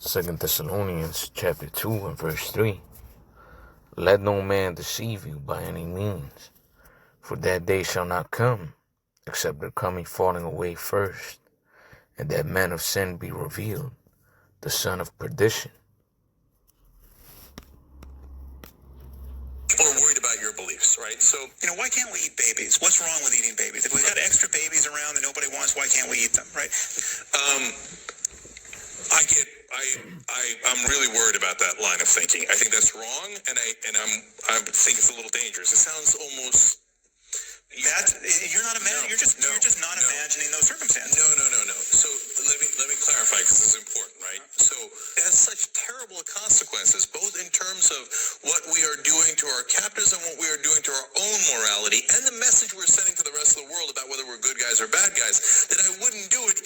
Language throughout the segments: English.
Second Thessalonians chapter 2 and verse 3. Let no man deceive you by any means, for that day shall not come, except there come a falling away first, and that man of sin be revealed, the son of perdition. People are worried about your beliefs, right? So, why can't we eat babies? What's wrong with eating babies? If we've got extra babies around that nobody wants, why can't we eat them, right? I'm really worried about that line of thinking. I think that's wrong, and I think it's a little dangerous. It sounds almost you're not imagining. You're just not imagining those circumstances. No. So let me clarify, because this is important, right? So it has such terrible consequences, both in terms of what we are doing to our captors and what we are doing to our own morality, and the message we're sending to the rest of the world about whether we're good guys or bad guys, that I wouldn't do it.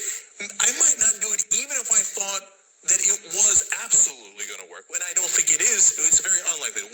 I might not do it even if I thought that it was absolutely going to work. And I don't think it is. It's very unlikely.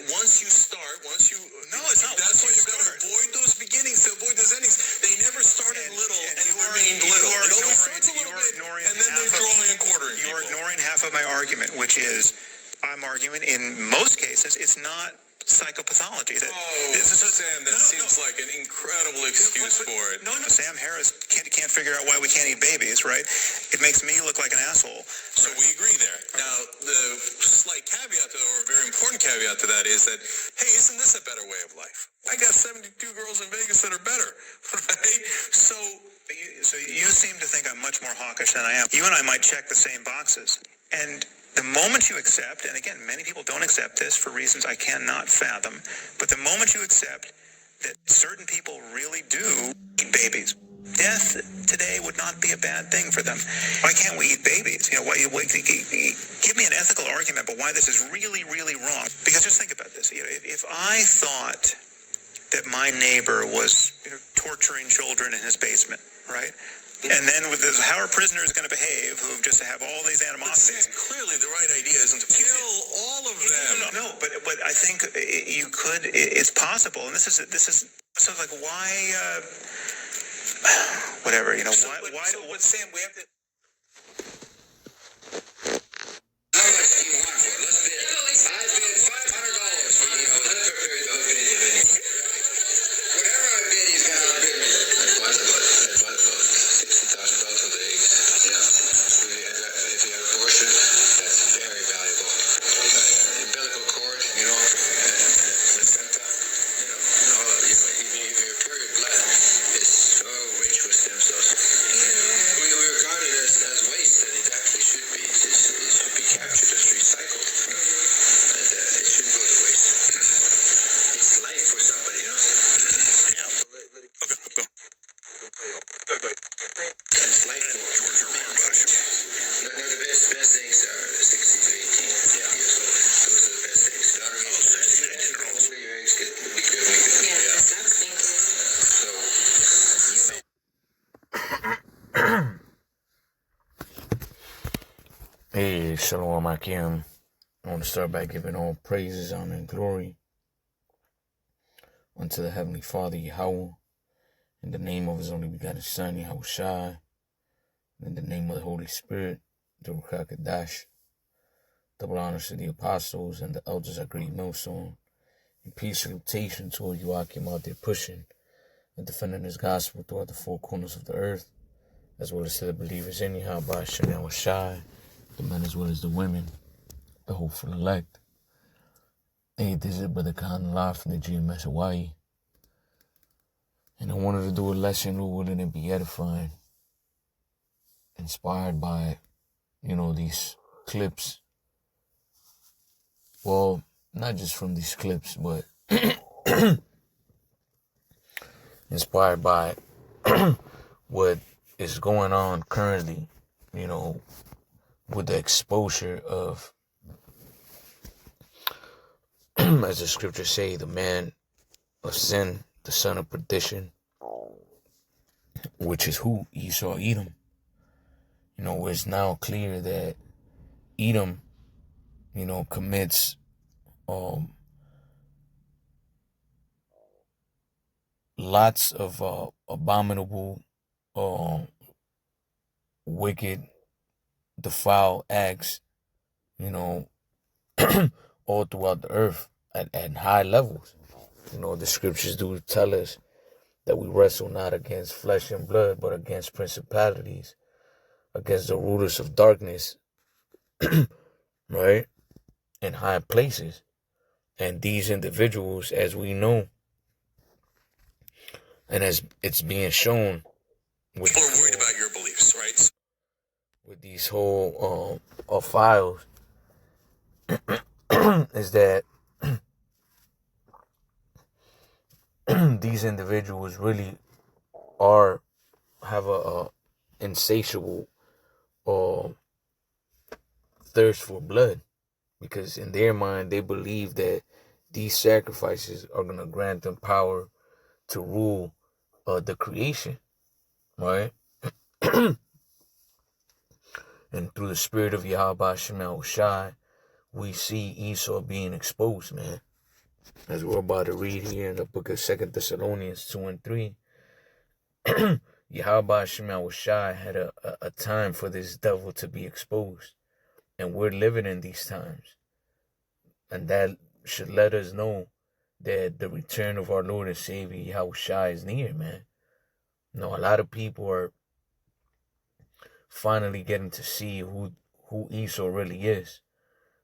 Once you start, No, it's not. That's why you've got to avoid those beginnings, to avoid those endings. They never started little and remained little. It always starts a little bit, and then they're drawing and quartering. You're ignoring half of my argument, which is, I'm arguing in most cases, it's not psychopathology. Sam, that seems like an incredible excuse for it. No, Sam Harris can't figure out why we can't eat babies, right? It makes me look like an asshole. So we agree there. Now, the slight caveat, or a very important caveat to that is that, hey, isn't this a better way of life? I got 72 girls in Vegas that are better, right? So you seem to think I'm much more hawkish than I am. You and I might check the same boxes. And the moment you accept, and again, many people don't accept this for reasons I cannot fathom, but the moment you accept that certain people really do eat babies, death today would not be a bad thing for them. Why can't we eat babies? Give me an ethical argument about why this is really, really wrong. Because just think about this. If I thought that my neighbor was torturing children in his basement, right? And then with this, how are prisoners going to behave who just have all these animosities? Clearly, the right idea isn't to kill all of them. No, but I think you could. It's possible, and this is so like why, whatever why? Sam, we have to. How much do you want for it? Let's bid. I bid $500 for whatever I bid, he's going to outbid me. Hey, Shalom Akim. I want to start by giving all praises, honor, and glory unto the Heavenly Father, Yahweh, in the name of His only begotten Son, Yahweh Shai, in the name of the Holy Spirit, the Ruach HaKodesh. Double honors to the apostles and the elders I greet Millstone. And peace salutation to all you Akim out there pushing and defending His gospel throughout the four corners of the earth, as well as to the believers in Yahweh Hashem Yahweh Shai, the men as well as the women, the hopeful elect. Hey, this is Brother Khan live from the GMS Hawaii. And I wanted to do a lesson, Lord willing, and be edifying, inspired by, these clips. Well, not just from these clips, but inspired by what is going on currently, with the exposure of, as the scriptures say, the man of sin, the son of perdition, which is who? Esau, Edom. It's now clear that Edom, commits lots of abominable, wicked, defile acts you know, all throughout the earth at high levels. You know, the scriptures do tell us that we wrestle not against flesh and blood, but against principalities, against the rulers of darkness, right? In high places. And these individuals, as we know, and as it's being shown with people are worried about your beliefs, right? With these whole files, is that these individuals really have a insatiable thirst for blood, because in their mind they believe that these sacrifices are going to grant them power to rule the creation, right? And through the spirit of Yahweh Shemel Shai, we see Esau being exposed, man. As we're about to read here in the book of 2 Thessalonians 2 and 3, Yahweh Shemel Shai had a time for this devil to be exposed. And we're living in these times. And that should let us know that the return of our Lord and Savior Yahweh Shai is near, man. You know, a lot of people are finally getting to see who Esau really is.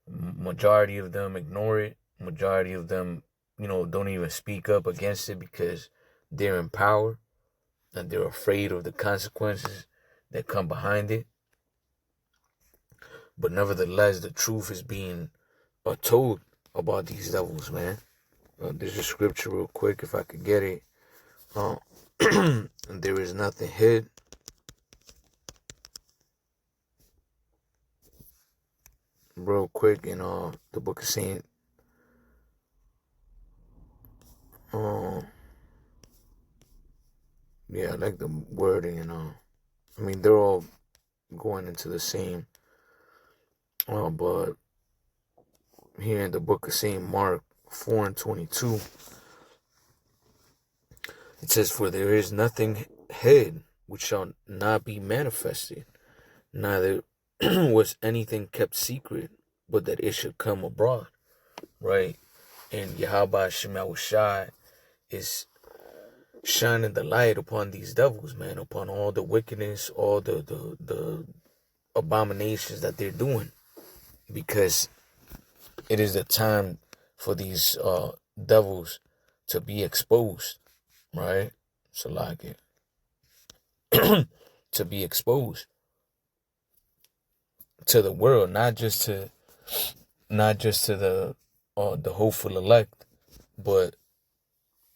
Majority of them ignore it. Majority of them, you know, don't even speak up against it because they're in power and they're afraid of the consequences that come behind it. But nevertheless, the truth is being told about these devils, man. There's a scripture real quick, if I could get it. There is nothing hid. Real quick in the book of Saint. Yeah, I like the wording and I mean they're all going into the same. But here in the book of Saint Mark 4 and 22, it says, "For there is nothing hid which shall not be manifested, neither was anything kept secret, but that it should come abroad." Right? And Yahweh Shemel Shai is shining the light upon these devils, man, upon all the wickedness, all the abominations that they're doing, because it is the time for these devils to be exposed, right? So like it to be exposed to the world, not just to the hopeful elect, but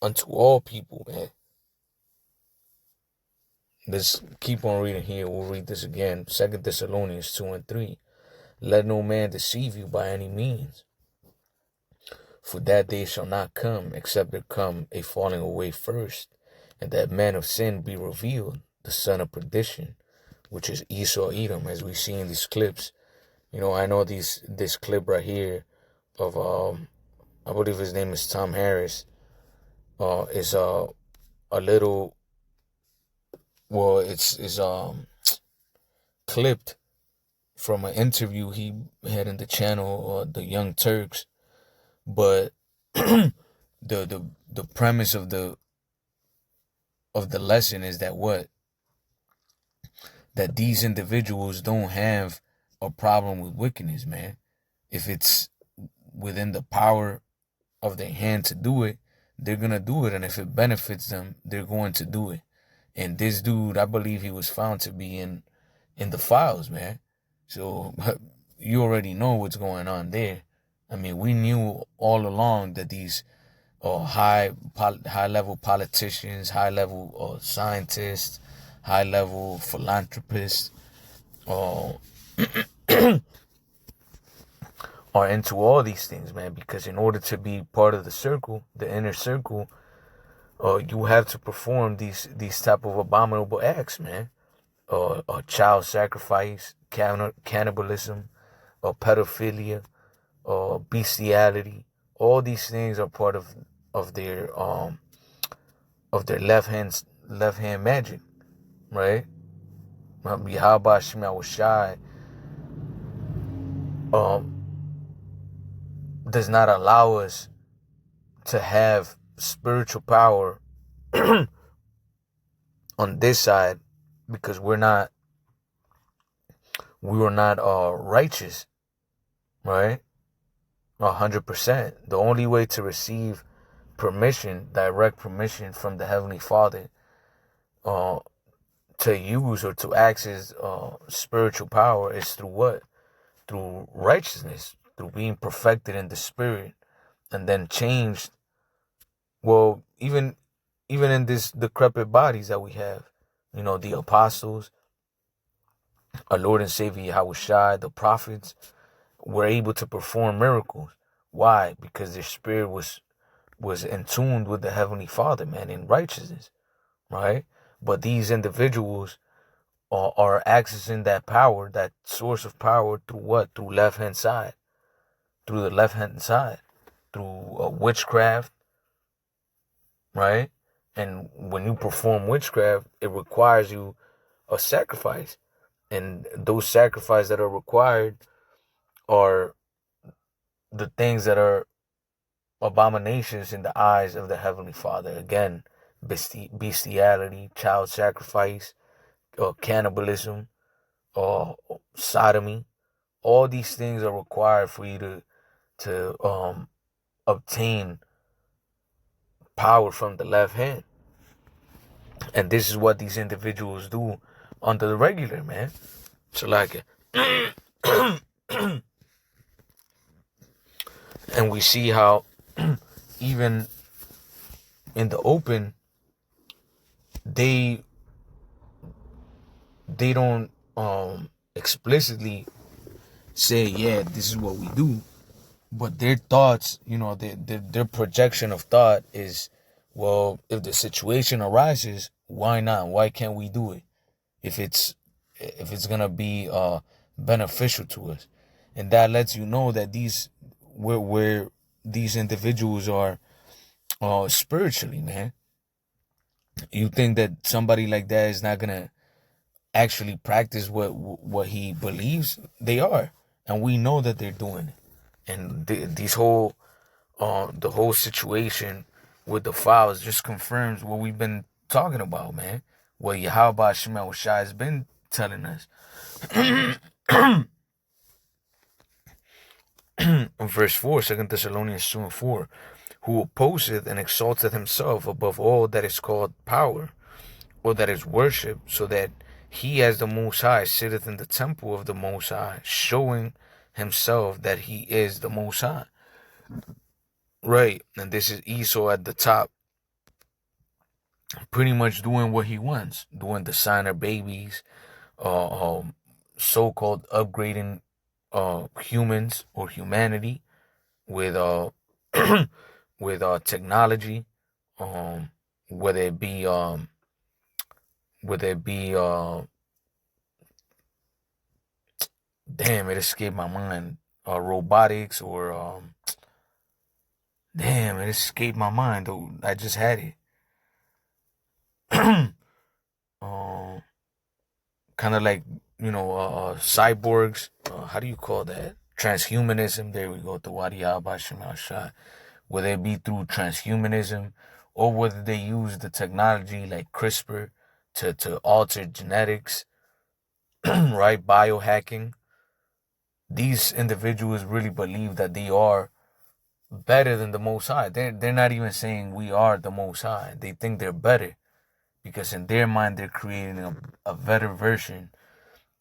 unto all people, man. Let's keep on reading here. We'll read this again. 2 Thessalonians 2 and 3. "Let no man deceive you by any means, for that day shall not come, except there come a falling away first, and that man of sin be revealed, the son of perdition, which is Esau Edom," as we see in these clips. You know, I know this clip right here of I believe his name is Tom Harris. Is a little, well, it's clipped from an interview he had in the channel, the Young Turks. But the premise of the lesson is that that these individuals don't have a problem with wickedness, man. If it's within the power of their hand to do it, they're gonna do it, and if it benefits them, they're going to do it. And this dude, I believe he was found to be in the files, man. So you already know what's going on there. I mean, we knew all along that these high level politicians, high level scientists, high level philanthropists are into all these things, man. Because in order to be part of the circle, the inner circle, you have to perform these type of abominable acts, man. Child sacrifice, cannibalism, pedophilia, bestiality. All these things are part of their left hand magic, right? Yahweh Shemel Shai does not allow us to have spiritual power on this side, because we were not righteous, right? 100%. The only way to receive permission, direct permission from the Heavenly Father, to use or to access spiritual power is through what? Through righteousness, through being perfected in the spirit, and then changed. Well, even in this decrepit bodies that we have, the apostles, our Lord and Savior Yahushua, the prophets, were able to perform miracles. Why? Because their spirit was in tune with the Heavenly Father, man, in righteousness, right? But these individuals are accessing that power, that source of power, through what? Through the left hand side, through witchcraft, right? And when you perform witchcraft, it requires you a sacrifice, and those sacrifices that are required are the things that are abominations in the eyes of the Heavenly Father. Again, bestiality, child sacrifice, cannibalism, sodomy. All these things are required for you to obtain power from the left hand. And this is what these individuals do under the regular, man. So like and we see how even in the open, they don't explicitly say, yeah, this is what we do, but their thoughts, their projection of thought is, well, if the situation arises, why not? Why can't we do it? If it's gonna be beneficial to us. And that lets you know that where these individuals are spiritually, man. You think that somebody like that is not gonna actually practice what he believes? They are, and we know that they're doing it. And the whole situation with the files just confirms what we've been talking about, man. What Yahweh Shema Shai has been telling us. Verse 4, 2 Thessalonians 2:4, who opposeth and exalteth himself above all that is called power, or that is worship, so that he as the Most High sitteth in the temple of the Most High, showing himself that he is the Most High. Right, and this is Esau at the top, pretty much doing what he wants, doing designer babies, so-called upgrading humans or humanity with with technology, whether it be damn, it escaped my mind, robotics, or damn, it escaped my mind though. I just had it. Kind of like, cyborgs. How do you call that? Transhumanism. There we go. The Wadiyah Shah. Whether it be through transhumanism, or whether they use the technology like CRISPR to alter genetics, right? Biohacking. These individuals really believe that they are better than the Most High. They're not even saying we are the Most High. They think they're better, because in their mind they're creating a better version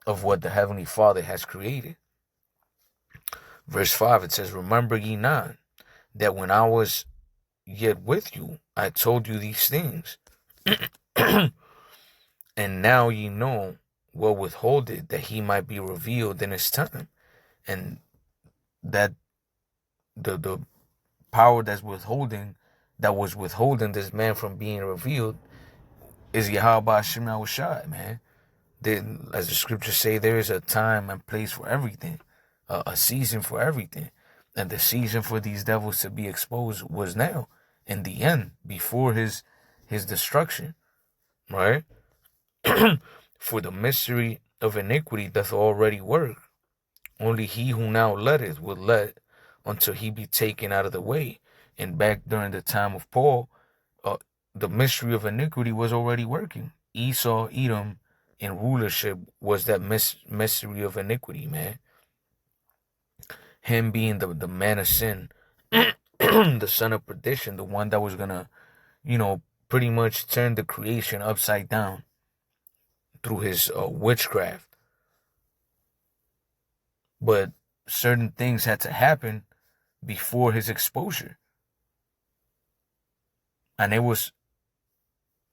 of what the Heavenly Father has created. Verse 5, it says, remember ye not that when I was yet with you, I told you these things. And now ye know what withholdeth, that he might be revealed in his time. And that the power that was withholding this man from being revealed is Yahweh Shema Shai, man. As the scriptures say, there is a time and place for everything, a season for everything. And the season for these devils to be exposed was now, in the end, before his destruction, right? For the mystery of iniquity doth already work. Only he who now letteth will let until he be taken out of the way. And back during the time of Paul, the mystery of iniquity was already working. Esau, Edom, and rulership was that mystery of iniquity, man. Him being the man of sin, the son of perdition, the one that was gonna, pretty much turn the creation upside down through his witchcraft. But certain things had to happen before his exposure. And it was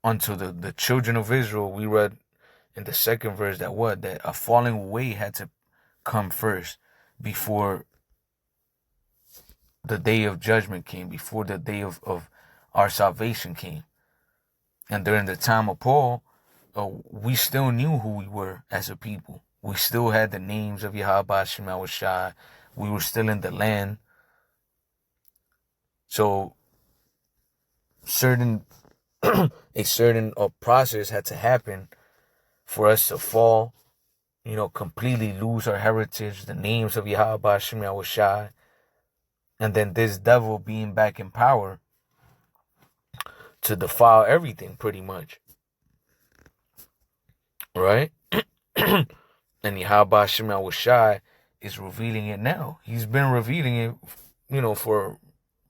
unto the children of Israel, we read in the second verse that a falling away had to come first before the day of judgment came, before the day of our salvation came. And during the time of Paul, we still knew who we were as a people. We still had the names of Yahweh Shem Shai. We were still in the land. So a certain process had to happen for us to fall, completely lose our heritage, the names of Yahweh Shem Shai, and then this devil being back in power to defile everything pretty much. Right? And Yahweh Shem Shai is revealing it now. He's been revealing it,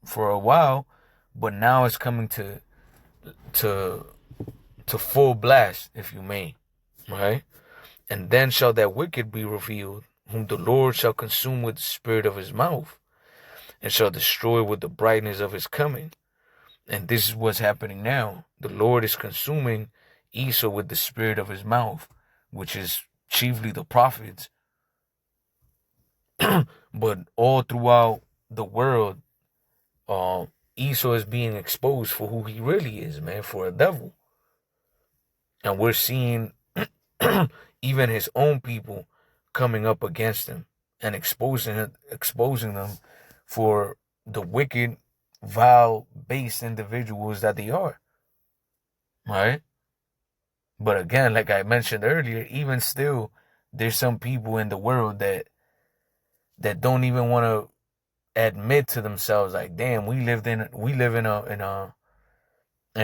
for a while, but now it's coming to full blast, if you may. Right? And then shall that wicked be revealed, whom the Lord shall consume with the spirit of his mouth, and shall destroy with the brightness of his coming. And this is what's happening now. The Lord is consuming Esau with the spirit of his mouth, which is chiefly the prophets. But all throughout the world, Esau is being exposed for who he really is, man, for a devil. And we're seeing even his own people coming up against him and exposing them for the wicked, vile, base individuals that they are. Right? But again, like I mentioned earlier, even still, there's some people in the world that don't even want to admit to themselves, like, damn, we live in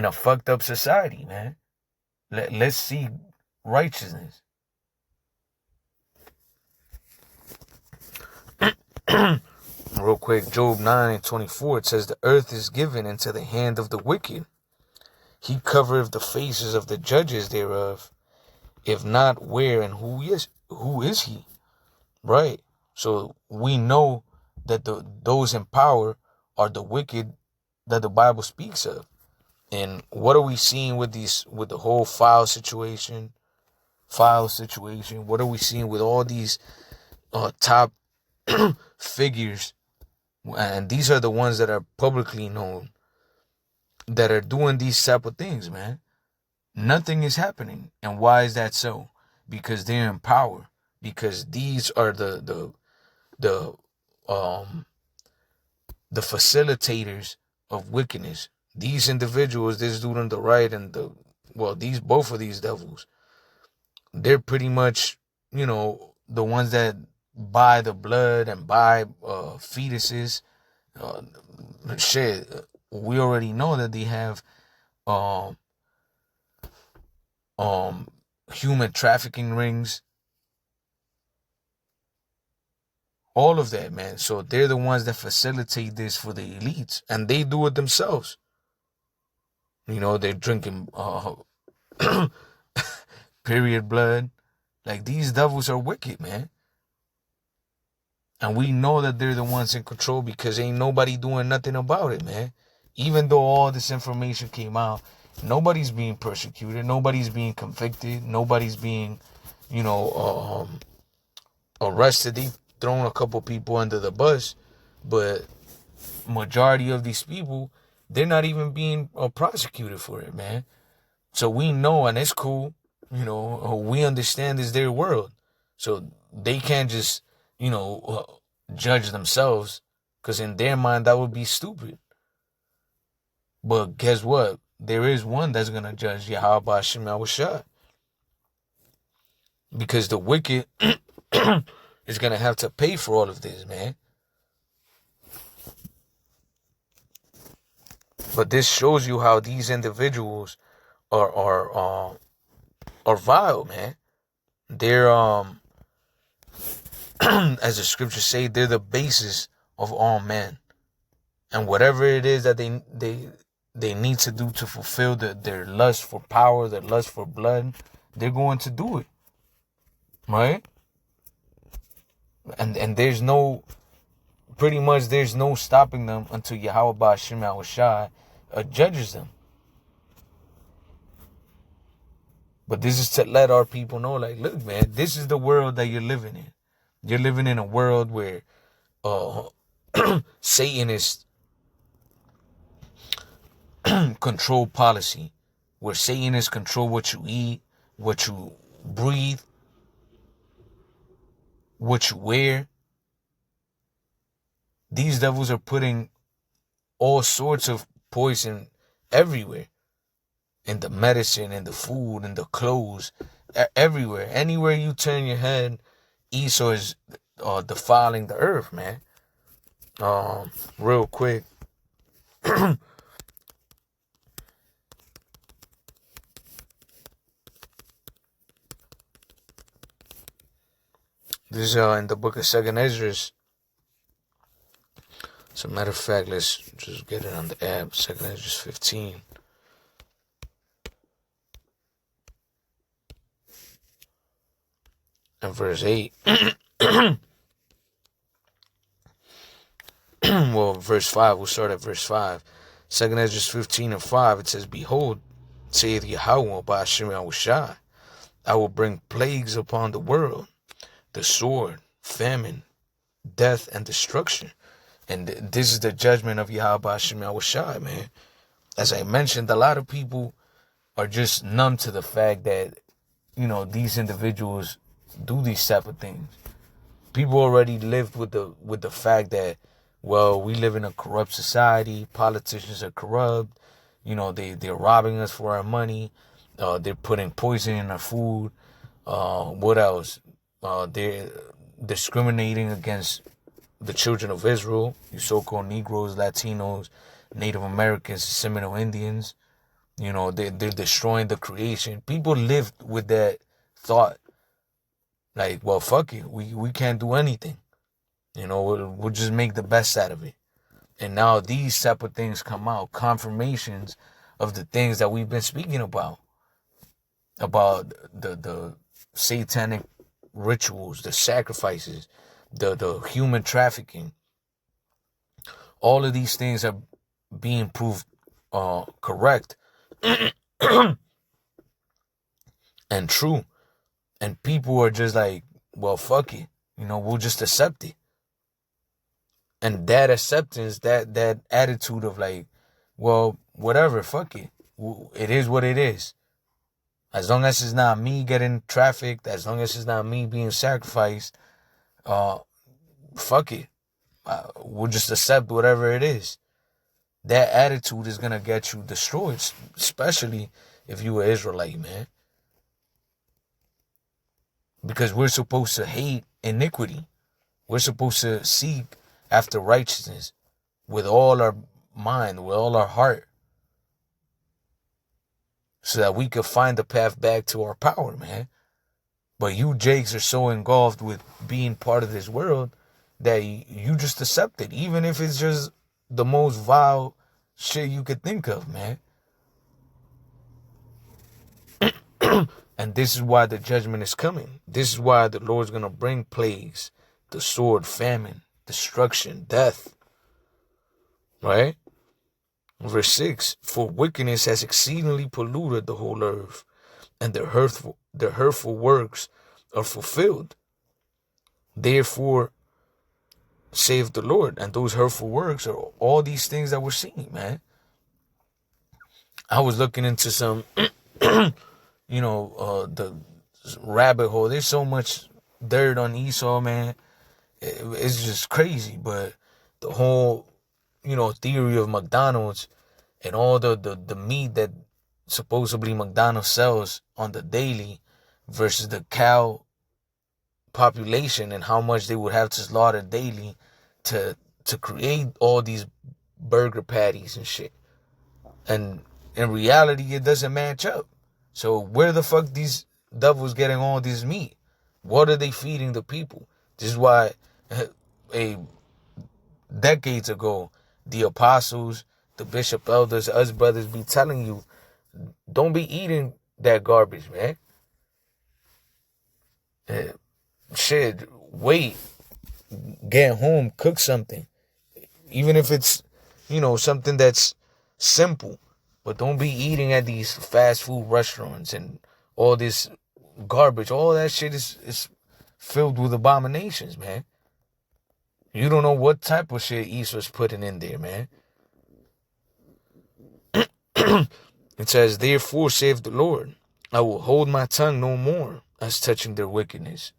a fucked up society, man. Let's see righteousness. Real quick, Job 9:24, it says, the earth is given into the hand of the wicked. He covereth the faces of the judges thereof. If not, where and who is he? Right? So we know that those in power are the wicked that the Bible speaks of. And what are we seeing with the whole file situation? What are we seeing with all these top figures? And these are the ones that are publicly known that are doing these type of things, man. Nothing is happening. And why is that so? Because they're in power. Because these are the facilitators of wickedness. These individuals, this dude on the right and both of these devils, they're pretty much, the ones that buy the blood and buy fetuses. We already know that they have human trafficking rings. All of that, man. So they're the ones that facilitate this for the elites, and they do it themselves. They're drinking period blood. Like, these devils are wicked, man. And we know that they're the ones in control because ain't nobody doing nothing about it, man. Even though all this information came out, nobody's being persecuted. Nobody's being convicted. Nobody's being, arrested. They thrown a couple people under the bus, but majority of these people, they're not even being prosecuted for it, man. So we know, and it's cool, we understand it's their world. So they can't just, judge themselves, because in their mind, that would be stupid. But guess what? There is one that's going to judge Yahweh Shem Shai. Because the wicked, is going to have to pay for all of this, man. But this shows you how these individuals are vile, man. They're as the scriptures say, they're the basis of all men. And whatever it is that they need to do to fulfill their lust for power, their lust for blood, they're going to do it. Right? And there's no, pretty much there's no stopping them until Yahweh Ba'ashem Yahushai judges them. But this is to let our people know, like, look, man, this is the world that you're living in. You're living in a world where Satan is control policy, where Satan is control what you eat, what you breathe, what you wear. These devils are putting all sorts of poison everywhere. In the medicine, in the food, in the clothes, everywhere. Anywhere you turn your head, Esau is defiling the earth, man. Real quick. This is in the book of 2nd Ezra. As a matter of fact, let's just get it on the app. 2nd Ezra 15. And verse 8. Well, verse 5. We'll start at verse 5. 2nd Ezra 15 and 5. It says, Behold, saith Yahweh Ba'ashem Yahushai, I will bring plagues upon the world, the sword, famine, death, and destruction. And this is the judgment of Yahweh Ba'ashem Yahushai, man. As I mentioned, a lot of people are just numb to the fact that, you know, these individuals do these type of things. People already lived with the fact that, well, we live in a corrupt society. Politicians are corrupt. You know, they're robbing us for our money. They're putting poison in our food. What else? They're discriminating against the children of Israel, you so-called Negroes, Latinos, Native Americans, Seminole Indians. You know, they're destroying the creation. People lived with that thought. Like, well, fuck it. We can't do anything. You know, we'll just make the best out of it. And now these type of things come out. Confirmations of the things that we've been speaking about. About the satanic rituals, the sacrifices, the human trafficking. All of these things are being proved correct and true. And people are just like, well, fuck it. You know, we'll just accept it. And that acceptance, that attitude of like, well, whatever, fuck it. It is what it is. As long as it's not me getting trafficked, as long as it's not me being sacrificed, fuck it. We'll just accept whatever it is. That attitude is going to get you destroyed, especially if you are Israelite, man. Because we're supposed to hate iniquity. We're supposed to seek after righteousness with all our mind, with all our heart, so that we could find the path back to our power, man. But you Jakes are so engulfed with being part of this world that you just accept it, even if it's just the most vile shit you could think of, man. And this is why the judgment is coming. This is why the Lord's going to bring plagues, the sword, famine, destruction, death. Right? Verse 6, for wickedness has exceedingly polluted the whole earth, and their hurtful works are fulfilled. Therefore, saith the Lord. And those hurtful works are all these things that we're seeing, man. I was looking into some, the rabbit hole. There's so much dirt on Esau, man. It's just crazy. But the whole, theory of McDonald's and all the meat that supposedly McDonald's sells on the daily versus the cow population and how much they would have to slaughter daily to create all these burger patties and shit. And in reality, it doesn't match up. So where the fuck these devils getting all this meat? What are they feeding the people? This is why decades ago, the apostles, the bishop elders, us brothers be telling you, don't be eating that garbage, man. Shit, wait, get home, cook something. Even if it's, something that's simple. But don't be eating at these fast food restaurants and all this garbage. All that shit is filled with abominations, man. You don't know what type of shit Esau's putting in there, man. It says, therefore, saith the Lord, I will hold my tongue no more as touching their wickedness,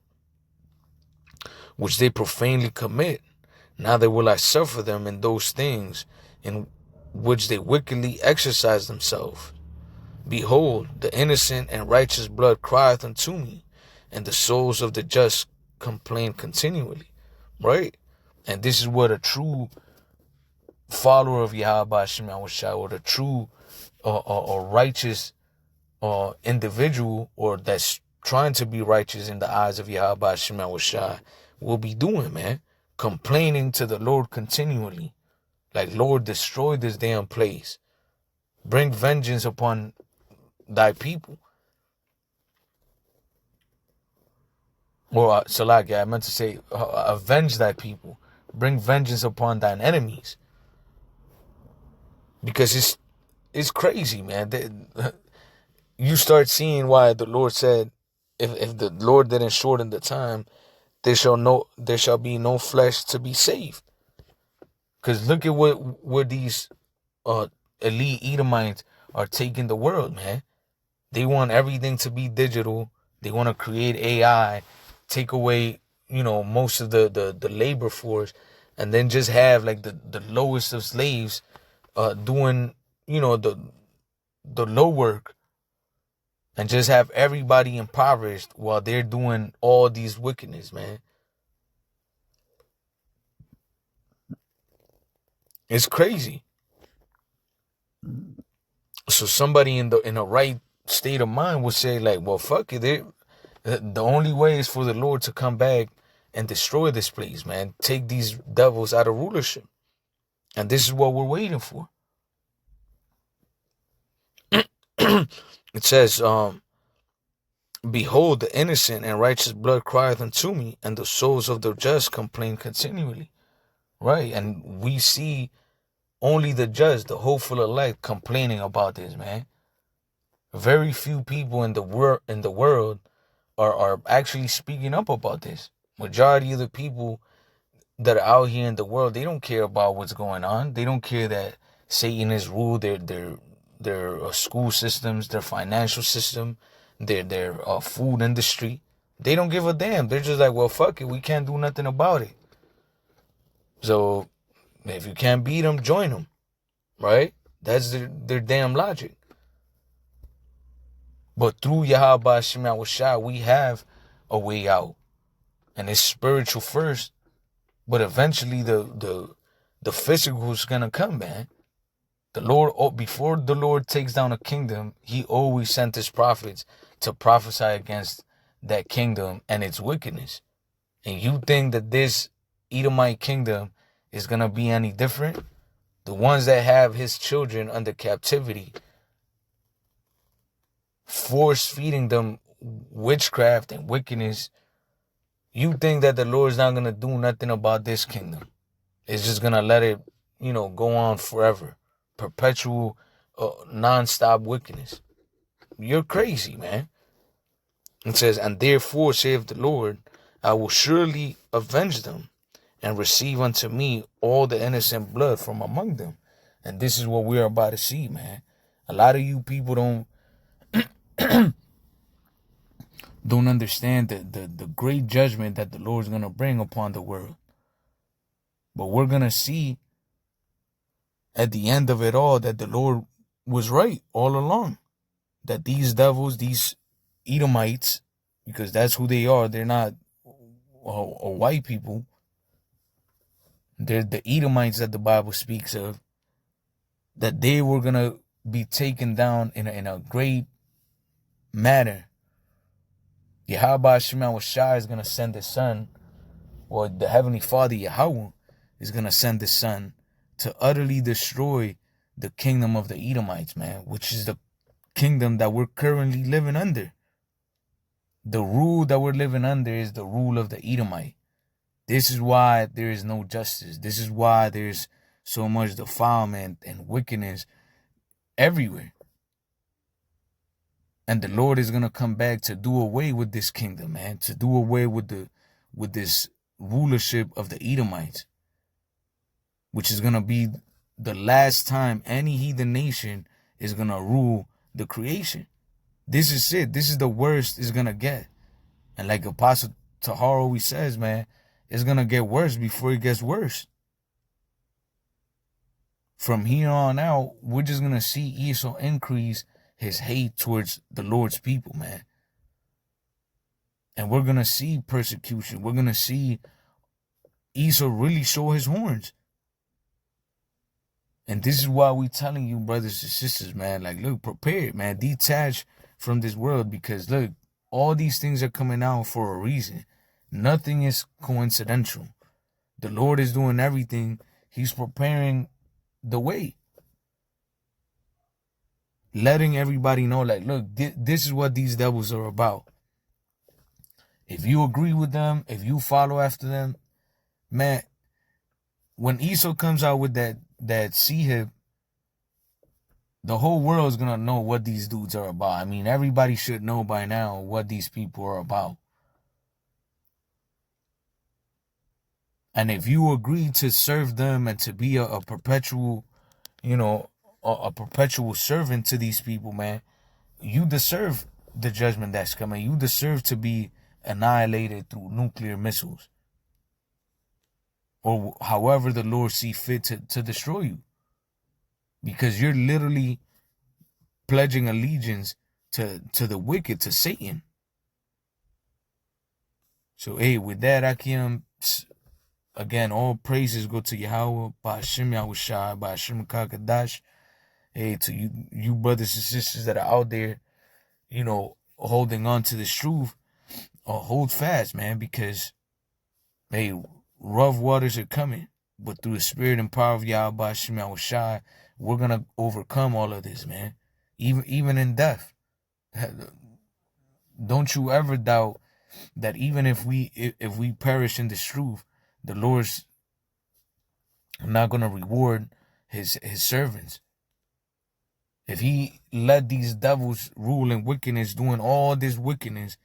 which they profanely commit. Neither will I suffer them in those things in which they wickedly exercise themselves. Behold, the innocent and righteous blood crieth unto me, and the souls of the just complain continually. Right? And this is what a true follower of Yahweh Shema or the true or righteous individual, or that's trying to be righteous in the eyes of Yahweh Shema will be doing, man. Complaining to the Lord continually. Like, Lord, destroy this damn place. Bring vengeance upon thy people. Or, Salakia, I meant to say, avenge thy people. Bring vengeance upon thine enemies. Because it's crazy, man. You start seeing why the Lord said, if the Lord didn't shorten the time, there shall be no flesh to be saved. Because look at where these elite Edomites are taking the world, man. They want everything to be digital. They want to create AI, take away, most of the labor force, and then just have like the lowest of slaves doing, the low work, and just have everybody impoverished while they're doing all these wickedness, man. It's crazy. So somebody in the right state of mind would say, like, well, fuck it. The only way is for the Lord to come back and destroy this place, man. Take these devils out of rulership. And this is what we're waiting for. It says, behold, the innocent and righteous blood crieth unto me, and the souls of the just complain continually. Right? And we see only the just, the hopeful elect, complaining about this, man. Very few people in the world are actually speaking up about this. Majority of the people that are out here in the world, they don't care about what's going on. They don't care that Satan has ruled their school systems, their financial system, their food industry. They don't give a damn. They're just like, well, fuck it. We can't do nothing about it. So if you can't beat them, join them. Right? That's their damn logic. But through Yahweh Shema Shah, we have a way out. And it's spiritual first. But eventually the physical is gonna come, man. The Lord, before the Lord takes down a kingdom, he always sent his prophets to prophesy against that kingdom and its wickedness. And you think that this Edomite kingdom is gonna be any different? The ones that have his children under captivity, force feeding them witchcraft and wickedness, you think that the Lord's not gonna do nothing about this kingdom? It's just gonna let it, go on forever. Perpetual, non-stop wickedness. You're crazy, man. It says, and therefore, saith the Lord, I will surely avenge them and receive unto me all the innocent blood from among them. And this is what we're about to see, man. A lot of you people don't understand the great judgment that the Lord's going to bring upon the world. But we're going to see at the end of it all that the Lord was right all along. That these devils, these Edomites, because that's who they are, they're not or white people, they're the Edomites that the Bible speaks of, that they were going to be taken down in a great manner. Yahweh Shema Shai is going to send his son, or the Heavenly Father Yahweh is going to send his son to utterly destroy the kingdom of the Edomites, man, which is the kingdom that we're currently living under. The rule that we're living under is the rule of the Edomite. This is why there is no justice. This is why there's so much defilement and wickedness everywhere. And the Lord is going to come back to do away with this kingdom, man, to do away with this rulership of the Edomites, which is going to be the last time any heathen nation is going to rule the creation. This is it. This is the worst it's going to get. And like Apostle Tahar always says, man, it's going to get worse before it gets worse. From here on out, we're just going to see Esau increase his hate towards the Lord's people, man. And we're going to see persecution. We're going to see Esau really show his horns. And this is why we're telling you, brothers and sisters, man, like, look, prepare, man. Detach from this world, because, look, all these things are coming out for a reason. Nothing is coincidental. The Lord is doing everything. He's preparing the way. Letting everybody know, like, look, this is what these devils are about. If you agree with them, if you follow after them, man, when Esau comes out with that Sihib, the whole world is going to know what these dudes are about. I mean, everybody should know by now what these people are about. And if you agree to serve them and to be a perpetual, a perpetual servant to these people, man, you deserve the judgment that's coming. You deserve to be annihilated through nuclear missiles, or however the Lord see fit to destroy you. Because you're literally pledging allegiance to the wicked, to Satan. So, hey, with that, Akim, again, all praises go to Yahweh, Ba'ashem Yahushai, Ba'ashem Kakadash. Hey, to you brothers and sisters that are out there, holding on to this truth, hold fast, man, because, hey, rough waters are coming. But through the spirit and power of Yahweh, Ba'ashem Yahushai, we're going to overcome all of this, man. Even in death. Don't you ever doubt that even if we perish in this truth, the Lord's not going to reward his servants. If he let these devils rule in wickedness, doing all this wickedness,